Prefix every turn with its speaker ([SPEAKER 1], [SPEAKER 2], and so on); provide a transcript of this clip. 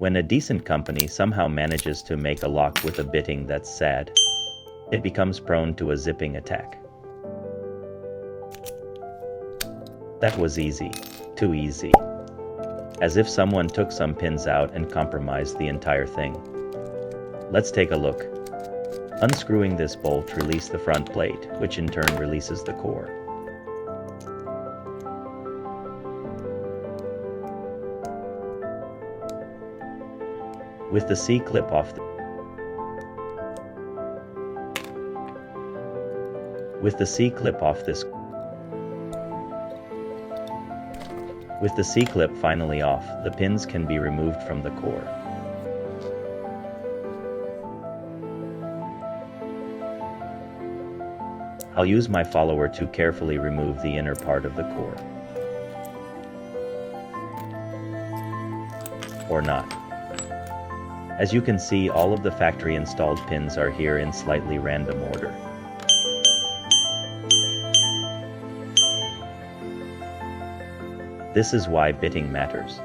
[SPEAKER 1] When a decent company somehow manages to make a lock with a bitting that's sad, it becomes prone to a zipping attack. That was easy. Too easy. As if someone took some pins out and compromised the entire thing. Let's take a look. Unscrewing this bolt releases the front plate, which in turn releases the core. With the C-clip off With the C-clip finally off, the pins can be removed from the core. I'll use my follower to carefully remove the inner part of the core. Or not. As you can see, all of the factory installed pins are here in slightly random order. This is why bitting matters.